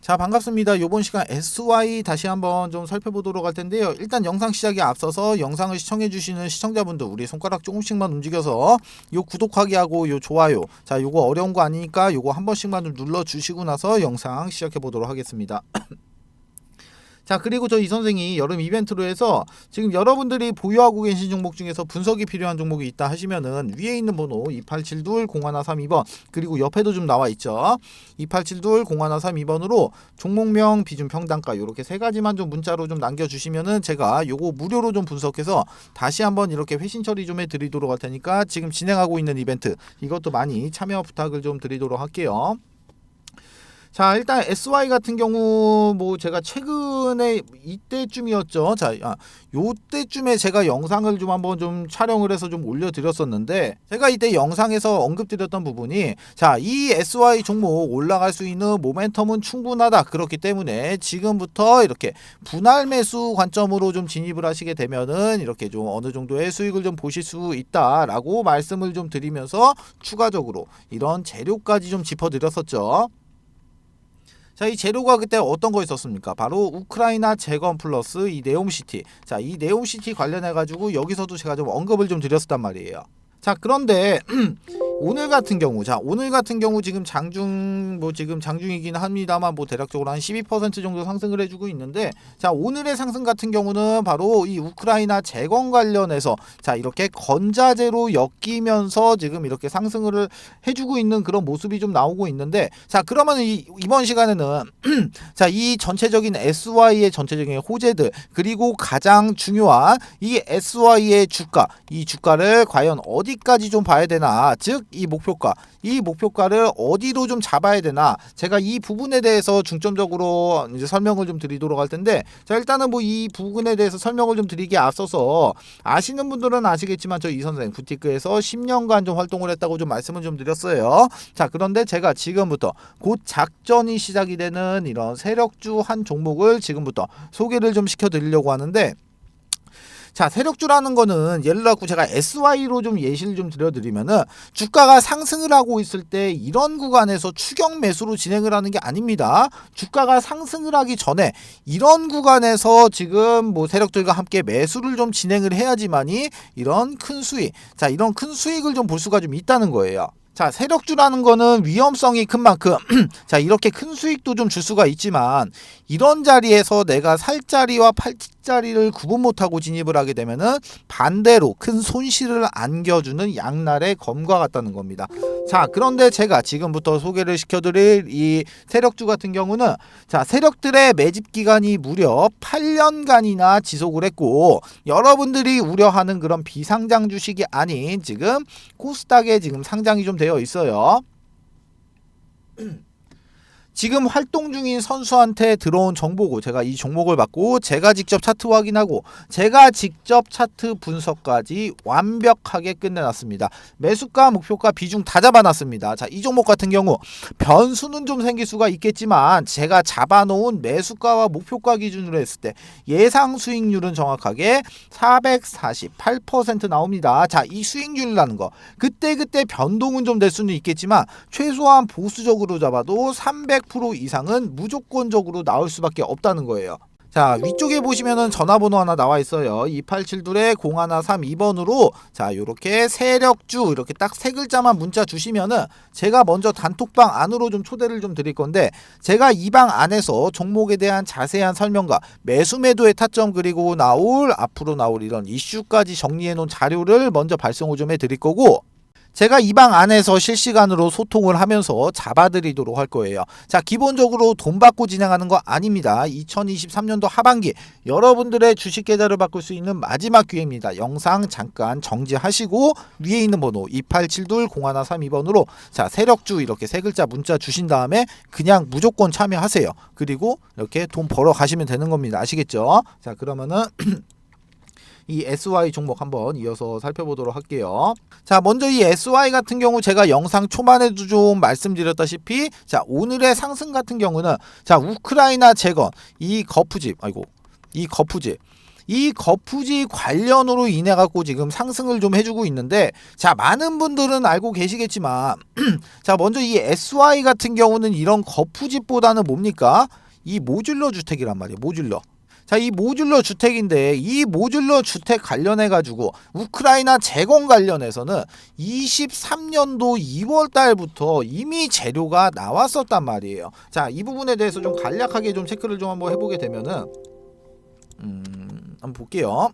자, 반갑습니다. 요번 시간 SY 다시 한번 좀 살펴보도록 할 텐데요. 일단 영상 시작에 앞서서 영상을 시청해주시는 시청자분들 우리 손가락 조금씩만 움직여서 요 구독하기 하고 요 좋아요, 자 요거 어려운 거 아니니까 요거 한 번씩만 좀 눌러주시고 나서 영상 시작해보도록 하겠습니다. 자, 그리고 저 이 선생이 여름 이벤트로 해서 지금 여러분들이 보유하고 계신 종목 중에서 분석이 필요한 종목이 있다 하시면은 위에 있는 번호 2872-0132번 그리고 옆에도 좀 나와 있죠. 2872-0132번으로 종목명, 비중, 평단가 이렇게 세 가지만 좀 문자로 좀 남겨주시면은 제가 요거 무료로 좀 분석해서 다시 한번 이렇게 회신 처리 좀 해드리도록 할 테니까 지금 진행하고 있는 이벤트 이것도 많이 참여 부탁을 좀 드리도록 할게요. 자, 일단 SY 같은 경우 뭐 제가 최근에 이때쯤이었죠. 자, 요때쯤에 제가 영상을 좀 한번 좀 촬영을 해서 좀 올려드렸었는데 제가 이때 영상에서 언급드렸던 부분이 자, 이 SY 종목 올라갈 수 있는 모멘텀은 충분하다. 그렇기 때문에 지금부터 이렇게 분할 매수 관점으로 좀 진입을 하시게 되면은 이렇게 좀 어느 정도의 수익을 좀 보실 수 있다라고 말씀을 좀 드리면서 추가적으로 이런 재료까지 좀 짚어드렸었죠. 자, 이 재료가 그때 어떤 거 있었습니까? 바로 우크라이나 재건 플러스 이 네옴시티. 자, 이 네옴시티 관련해 가지고 여기서도 제가 좀 언급을 좀 드렸었단 말이에요. 자, 그런데 오늘 같은 경우, 자, 오늘 같은 경우 지금 장중 뭐 지금 장중이긴 합니다만 뭐 대략적으로 한 12% 정도 상승을 해주고 있는데, 자, 오늘의 상승 같은 경우는 바로 이 우크라이나 재건 관련해서 자, 이렇게 건자재로 엮이면서 지금 이렇게 상승을 해주고 있는 그런 모습이 좀 나오고 있는데, 자, 그러면 이번 시간에는 자, 이 전체적인 SY의 전체적인 호재들 그리고 가장 중요한 이 SY의 주가, 이 주가를 과연 어디까지 좀 봐야 되나, 즉 이 목표가를 어디로 좀 잡아야 되나, 제가 이 부분에 대해서 중점적으로 이제 설명을 좀 드리도록 할 텐데, 자, 일단은 뭐 이 부분에 대해서 설명을 좀 드리기에 앞서서 아시는 분들은 아시겠지만 저 이 선생 부티크에서 10년간 좀 활동을 했다고 좀 말씀을 좀 드렸어요. 자, 그런데 제가 지금부터 곧 작전이 시작이 되는 이런 세력주 한 종목을 지금부터 소개를 좀 시켜드리려고 하는데, 자, 세력주라는 거는 예를 들어 제가 SY로 좀 예시를 좀 드려드리면은 주가가 상승을 하고 있을 때 이런 구간에서 추격 매수로 진행을 하는 게 아닙니다. 주가가 상승을 하기 전에 이런 구간에서 지금 뭐 세력들과 함께 매수를 좀 진행을 해야지만이 이런 큰 수익, 자, 이런 큰 수익을 좀 볼 수가 좀 있다는 거예요. 자, 세력주라는 거는 위험성이 큰 만큼 자, 이렇게 큰 수익도 좀 줄 수가 있지만 이런 자리에서 내가 살 자리와 팔 자리를 구분 못하고 진입을 하게 되면은 반대로 큰 손실을 안겨주는 양날의 검과 같다는 겁니다. 자, 그런데 제가 지금부터 소개를 시켜드릴 이 세력주 같은 경우는 자, 세력들의 매집 기간이 무려 8년간이나 지속을 했고, 여러분들이 우려하는 그런 비상장 주식이 아닌 지금 코스닥에 지금 상장이 좀 되어 있어요. 지금 활동 중인 선수한테 들어온 정보고 제가 이 종목을 받고 제가 직접 차트 확인하고 제가 직접 차트 분석까지 완벽하게 끝내놨습니다. 매수가, 목표가, 비중 다 잡아놨습니다. 자, 이 종목 같은 경우 변수는 좀 생길 수가 있겠지만 제가 잡아놓은 매수가와 목표가 기준으로 했을 때 예상 수익률은 정확하게 448% 나옵니다. 자, 이 수익률이라는 거 그때그때 변동은 좀 될 수는 있겠지만 최소한 보수적으로 잡아도 300% 이상은 무조건적으로 나올 수밖에 없다는 거예요. 자, 위쪽에 보시면은 전화번호 하나 나와 있어요. 2872-0132번으로 자, 요렇게 세력주 이렇게 딱 세 글자만 문자 주시면은 제가 먼저 단톡방 안으로 좀 초대를 좀 드릴 건데, 제가 이 방 안에서 종목에 대한 자세한 설명과 매수 매도의 타점 그리고 앞으로 나올 이런 이슈까지 정리해 놓은 자료를 먼저 발송을 좀 해 드릴 거고, 제가 이 방 안에서 실시간으로 소통을 하면서 잡아드리도록 할 거예요. 자, 기본적으로 돈 받고 진행하는 거 아닙니다. 2023년도 하반기 여러분들의 주식 계좌를 바꿀 수 있는 마지막 기회입니다. 영상 잠깐 정지하시고 위에 있는 번호 2872-0132번으로 자, 세력주 이렇게 세 글자 문자 주신 다음에 그냥 무조건 참여하세요. 그리고 이렇게 돈 벌어 가시면 되는 겁니다. 아시겠죠? 자, 그러면은 이 SY 종목 한번 이어서 살펴보도록 할게요. 자, 먼저 이 SY 같은 경우 제가 영상 초반에도 좀 말씀드렸다시피 자, 오늘의 상승 같은 경우는 자, 우크라이나 재건 이 거푸집 이 거푸지 관련으로 인해 갖고 지금 상승을 좀 해주고 있는데, 자, 많은 분들은 알고 계시겠지만 자, 먼저 이 SY 같은 경우는 이런 거푸집보다는 뭡니까? 이 모듈러 주택이란 말이에요. 모듈러. 자, 이 모듈러 주택인데, 이 모듈러 주택 관련해 가지고 우크라이나 재건 관련해서는 23년도 2월 달부터 이미 재료가 나왔었단 말이에요. 자, 이 부분에 대해서 좀 간략하게 좀 체크를 좀 한번 해보게 되면은 한번 볼게요.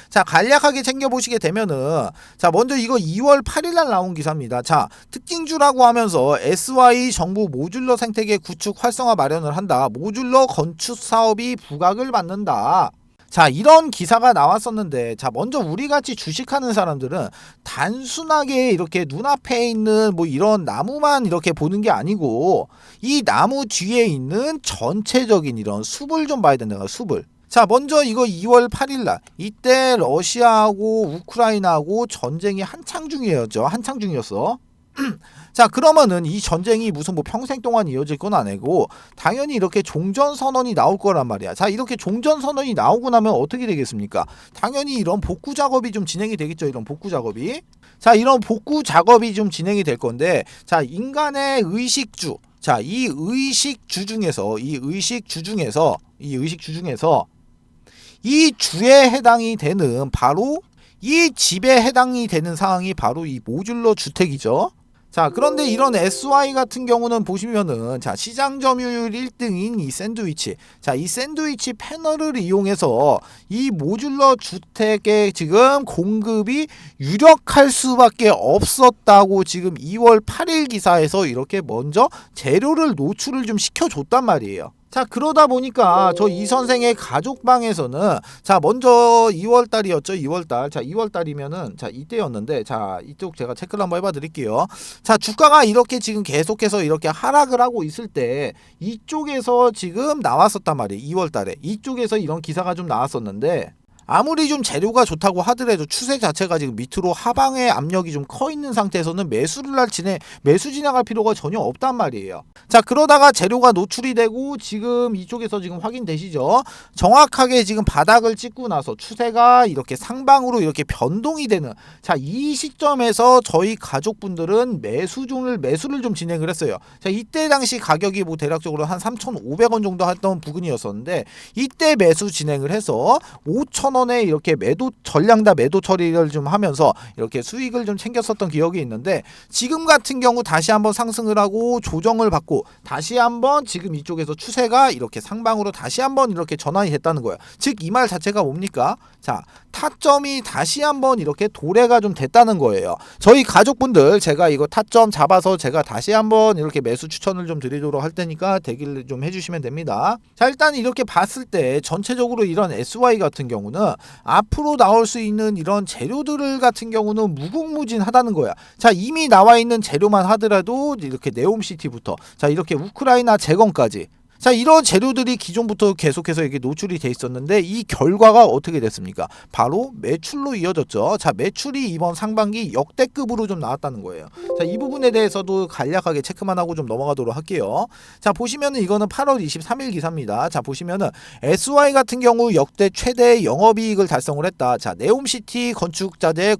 자, 간략하게 챙겨보시게 되면은, 자, 먼저 이거 2월 8일날 나온 기사입니다. 자, 특징주라고 하면서 SY 정부 모듈러 생태계 구축 활성화 마련을 한다. 모듈러 건축 사업이 부각을 받는다. 자, 이런 기사가 나왔었는데, 자, 먼저 우리같이 주식하는 사람들은 단순하게 이렇게 눈앞에 있는 뭐 이런 나무만 이렇게 보는 게 아니고, 이 나무 뒤에 있는 전체적인 이런 숲을 좀 봐야 된다. 숲을. 자, 먼저 이거 2월 8일날 이때 러시아하고 우크라이나하고 전쟁이 한창 중이었죠. 한창 중이었어. 자, 그러면은 이 전쟁이 무슨 뭐 평생 동안 이어질 건 아니고 당연히 이렇게 종전선언이 나올 거란 말이야. 자, 이렇게 종전선언이 나오고 나면 어떻게 되겠습니까? 당연히 이런 복구 작업이 좀 진행이 되겠죠. 이런 복구 작업이. 자, 이런 복구 작업이 좀 진행이 될 건데, 자, 인간의 의식주. 자, 이 의식주 중에서 이 주에 해당이 되는, 바로 이 집에 해당이 되는 상황이 바로 이 모듈러 주택이죠. 자, 그런데 이런 SY 같은 경우는 보시면은, 자, 시장 점유율 1등인 이 샌드위치. 자, 이 샌드위치 패널을 이용해서 이 모듈러 주택의 지금 공급이 유력할 수밖에 없었다고 지금 2월 8일 기사에서 이렇게 먼저 재료를 노출을 좀 시켜줬단 말이에요. 자, 그러다 보니까 저 이 선생의 가족방에서는, 자, 먼저 2월달이었죠. 2월달. 자, 2월달이면은, 자, 이때였는데, 자, 이쪽 제가 체크를 한번 해봐 드릴게요. 자, 주가가 이렇게 지금 계속해서 이렇게 하락을 하고 있을 때 이쪽에서 지금 나왔었단 말이에요. 2월달에 이쪽에서 이런 기사가 좀 나왔었는데, 아무리 좀 재료가 좋다고 하더라도 추세 자체가 지금 밑으로 하방의 압력이 좀 커 있는 상태에서는 매수 진행할 필요가 전혀 없단 말이에요. 자, 그러다가 재료가 노출이 되고 지금 이쪽에서 지금 확인되시죠? 정확하게 지금 바닥을 찍고 나서 추세가 이렇게 상방으로 이렇게 변동이 되는, 자, 이 시점에서 저희 가족분들은 매수를 좀 진행을 했어요. 자, 이때 당시 가격이 뭐 대략적으로 한 3,500원 정도 했던 부근이었었는데, 이때 매수 진행을 해서 5,000원에 이렇게 전량다 매도 처리를 좀 하면서 이렇게 수익을 좀 챙겼었던 기억이 있는데, 지금 같은 경우 다시 한번 상승을 하고 조정을 받고 다시 한번 지금 이쪽에서 추세가 이렇게 상방으로 다시 한번 이렇게 전환이 됐다는 거예요. 즉, 이 말 자체가 뭡니까? 자, 타점이 다시 한번 이렇게 도래가 좀 됐다는 거예요. 저희 가족분들, 제가 이거 타점 잡아서 제가 다시 한번 이렇게 매수 추천을 좀 드리도록 할 테니까 대기를 좀 해주시면 됩니다. 자, 일단 이렇게 봤을 때 전체적으로 이런 SY 같은 경우는 앞으로 나올 수 있는 이런 재료들 같은 경우는 무궁무진하다는 거야. 자, 이미 나와 있는 재료만 하더라도 이렇게 네옴시티부터, 자, 이렇게 우크라이나 재건까지, 자, 이런 재료들이 기존부터 계속해서 이렇게 노출이 돼 있었는데, 이 결과가 어떻게 됐습니까? 바로 매출로 이어졌죠. 자, 매출이 이번 상반기 역대급으로 좀 나왔다는 거예요. 자, 이 부분에 대해서도 간략하게 체크만 하고 좀 넘어가도록 할게요. 자, 보시면은 이거는 8월 23일 기사입니다. 자, 보시면은 SY 같은 경우 역대 최대 영업이익을 달성을 했다. 자, 네옴시티 건축자재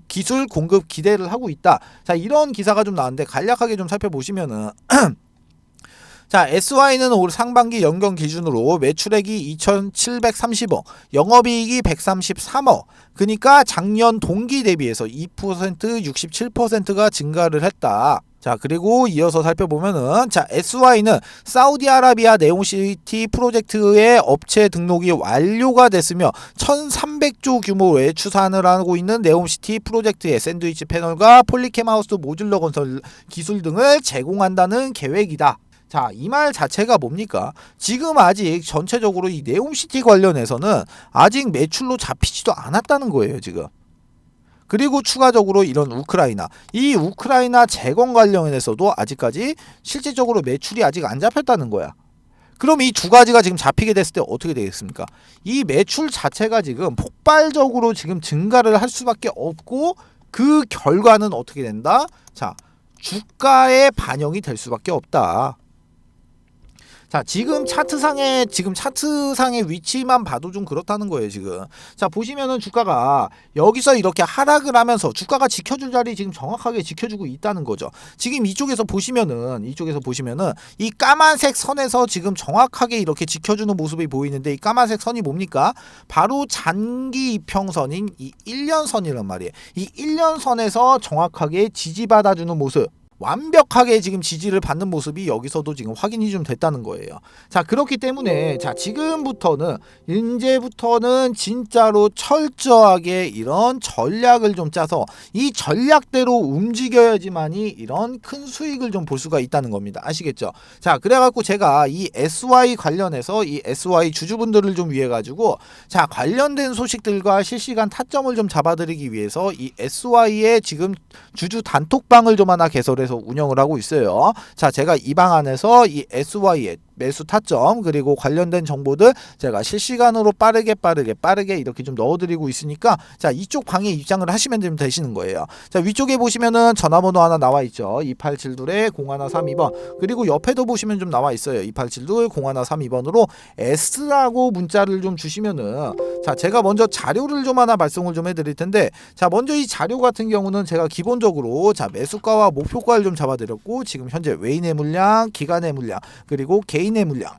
기술 공급 기대를 하고 있다. 자, 이런 기사가 좀 나왔는데 간략하게 좀 살펴보시면은 자, SY는 올 상반기 연경 기준으로 매출액이 2,730억, 영업이익이 133억. 그러니까 작년 동기 대비해서 2%, 67%가 증가를 했다. 자, 그리고 이어서 살펴보면은, 자, SY는 사우디아라비아 네옴시티 프로젝트의 업체 등록이 완료가 됐으며 1,300조 규모의 추산을 하고 있는 네옴시티 프로젝트의 샌드위치 패널과 폴리캠하우스 모듈러 건설 기술 등을 제공한다는 계획이다. 자, 이 말 자체가 뭡니까? 지금 아직 전체적으로 이 네옴시티 관련해서는 아직 매출로 잡히지도 않았다는 거예요, 지금. 그리고 추가적으로 이런 이 우크라이나 재건 관련해서도 아직까지 실질적으로 매출이 아직 안 잡혔다는 거야. 그럼 이 두 가지가 지금 잡히게 됐을 때 어떻게 되겠습니까? 이 매출 자체가 지금 폭발적으로 지금 증가를 할 수밖에 없고, 그 결과는 어떻게 된다? 자, 주가에 반영이 될 수밖에 없다. 자, 지금 차트상의 위치만 봐도 좀 그렇다는 거예요, 지금. 자, 보시면은 주가가 여기서 이렇게 하락을 하면서 주가가 지켜줄 자리 지금 정확하게 지켜주고 있다는 거죠. 지금 이쪽에서 보시면은 이 까만색 선에서 지금 정확하게 이렇게 지켜주는 모습이 보이는데, 이 까만색 선이 뭡니까? 바로 장기 이평선인 이 1년선이란 말이에요. 이 1년선에서 정확하게 지지받아주는 모습, 완벽하게 지금 지지를 받는 모습이 여기서도 지금 확인이 좀 됐다는 거예요. 자, 그렇기 때문에 자, 이제부터는 진짜로 철저하게 이런 전략을 좀 짜서 이 전략대로 움직여야지만이 이런 큰 수익을 좀 볼 수가 있다는 겁니다. 아시겠죠? 자, 그래갖고 제가 이 SY 관련해서 이 SY 주주분들을 좀 위해 가지고 자, 관련된 소식들과 실시간 타점을 좀 잡아드리기 위해서 이 SY의 지금 주주 단톡방을 좀 하나 개설해서 운영을 하고 있어요. 자, 제가 이 방 안에서 이 SY의 매수 타점 그리고 관련된 정보들 제가 실시간으로 빠르게 이렇게 좀 넣어드리고 있으니까 자, 이쪽 방에 입장을 하시면 좀 되시는 거예요. 자, 위쪽에 보시면은 전화번호 하나 나와 있죠. 2872-0132번 그리고 옆에도 보시면 좀 나와 있어요. 2872-0132번으로 S라고 문자를 좀 주시면은 자, 제가 먼저 자료를 좀 하나 발송을 좀 해드릴 텐데 자, 먼저 이 자료 같은 경우는 제가 기본적으로 자, 매수가와 목표가를 좀 잡아드렸고 지금 현재 외인의 물량, 기간의 물량 그리고 개인의 물량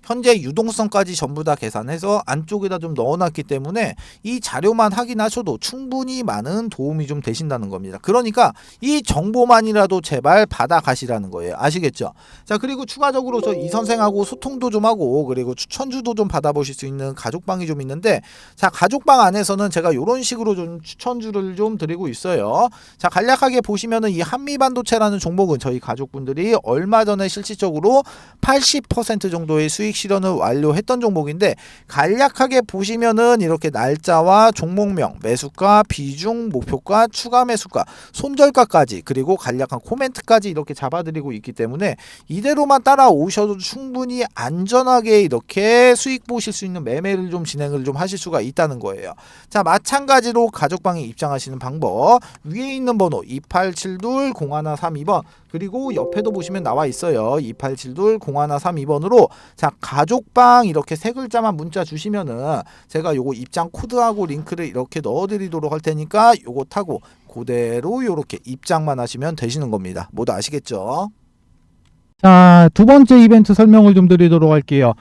현재 유동성까지 전부 다 계산해서 안쪽에다 좀 넣어놨기 때문에 이 자료만 확인하셔도 충분히 많은 도움이 좀 되신다는 겁니다. 그러니까 이 정보만이라도 제발 받아가시라는 거예요. 아시겠죠? 자, 그리고 추가적으로 저 이 선생하고 소통도 좀 하고 그리고 추천주도 좀 받아보실 수 있는 가족방이 좀 있는데 자, 가족방 안에서는 제가 이런 식으로 좀 추천주를 좀 드리고 있어요. 자, 간략하게 보시면은 이 한미반도체라는 종목은 저희 가족분들이 얼마 전에 실질적으로 80% 정도의 수익 실현을 완료했던 종목인데 간략하게 보시면은 이렇게 날짜와 종목명, 매수가, 비중, 목표가, 추가 매수가, 손절가까지 그리고 간략한 코멘트까지 이렇게 잡아드리고 있기 때문에 이대로만 따라오셔도 충분히 안전하게 이렇게 수익 보실 수 있는 매매를 좀 진행을 좀 하실 수가 있다는 거예요. 자, 마찬가지로 가족방에 입장하시는 방법 위에 있는 번호 2872-0132번 그리고 옆에도 보시면 나와 있어요. 2872-0132번으로 자, 가족방 이렇게 세 글자만 문자 주시면은 제가 요거 입장 코드하고 링크를 이렇게 넣어드리도록 할 테니까 요거 타고 그대로 요렇게 입장만 하시면 되시는 겁니다. 모두 아시겠죠? 자, 두 번째 이벤트 설명을 좀 드리도록 할게요.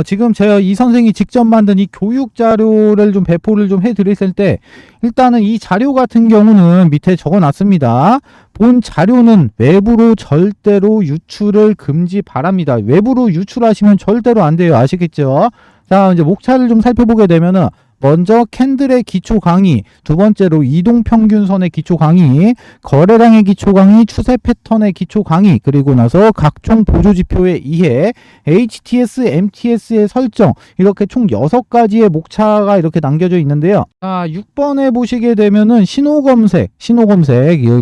지금 제가 이 선생이 직접 만든 이 교육 자료를 좀 배포를 좀 해드렸을 때 일단은 이 자료 같은 경우는 밑에 적어 놨습니다. 본 자료는 외부로 절대로 유출을 금지 바랍니다. 외부로 유출하시면 절대로 안 돼요. 아시겠죠? 자, 이제 목차를 좀 살펴보게 되면은 먼저 캔들의 기초 강의, 두 번째로 이동평균선의 기초 강의, 거래량의 기초 강의, 추세 패턴의 기초 강의, 그리고 나서 각종 보조지표의 이해, HTS, MTS의 설정 이렇게 총 6가지의 목차가 이렇게 남겨져 있는데요. 자, 6번에 보시게 되면은 신호검색,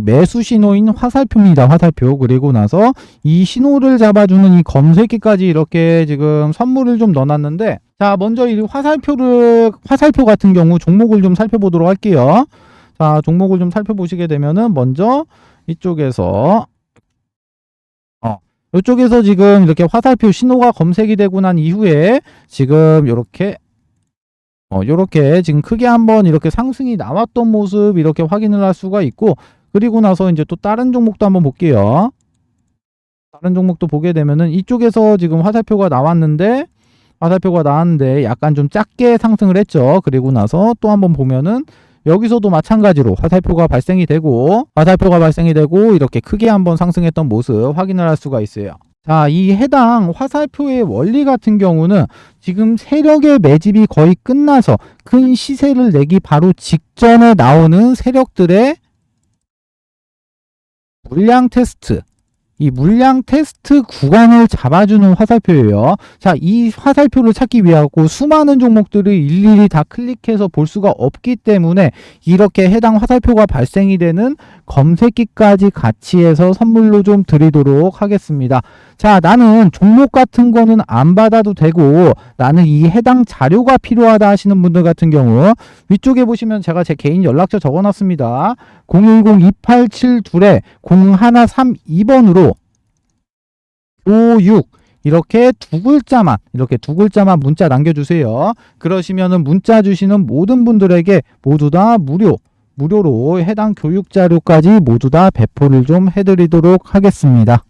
매수 신호인 화살표입니다. 화살표. 그리고 나서 이 신호를 잡아주는 이 검색기까지 이렇게 지금 선물을 좀 넣어놨는데 자, 먼저 이 화살표 같은 경우 종목을 좀 살펴보도록 할게요. 자, 종목을 좀 살펴보시게 되면은 먼저 이쪽에서 이쪽에서 지금 이렇게 화살표 신호가 검색이 되고 난 이후에 지금 요렇게 지금 크게 한번 이렇게 상승이 나왔던 모습 이렇게 확인을 할 수가 있고 그리고 나서 이제 또 다른 종목도 한번 볼게요. 다른 종목도 보게 되면은 이쪽에서 지금 화살표가 나왔는데 약간 좀 작게 상승을 했죠. 그리고 나서 또 한번 보면은 여기서도 마찬가지로 화살표가 발생이 되고 이렇게 크게 한번 상승했던 모습 확인을 할 수가 있어요. 자, 이 해당 화살표의 원리 같은 경우는 지금 세력의 매집이 거의 끝나서 큰 시세를 내기 바로 직전에 나오는 세력들의 물량 테스트, 이 물량 테스트 구간을 잡아주는 화살표예요. 자, 이 화살표를 찾기 위하고 수많은 종목들을 일일이 다 클릭해서 볼 수가 없기 때문에 이렇게 해당 화살표가 발생이 되는 검색기까지 같이 해서 선물로 좀 드리도록 하겠습니다. 자, 나는 종목 같은 거는 안 받아도 되고 나는 이 해당 자료가 필요하다 하시는 분들 같은 경우 위쪽에 보시면 제가 제 개인 연락처 적어놨습니다. 010-2872-0132번으로 교육 이렇게 두 글자만 문자 남겨주세요. 그러시면은 문자 주시는 모든 분들에게 모두 다 무료로 해당 교육 자료까지 모두 다 배포를 좀 해드리도록 하겠습니다.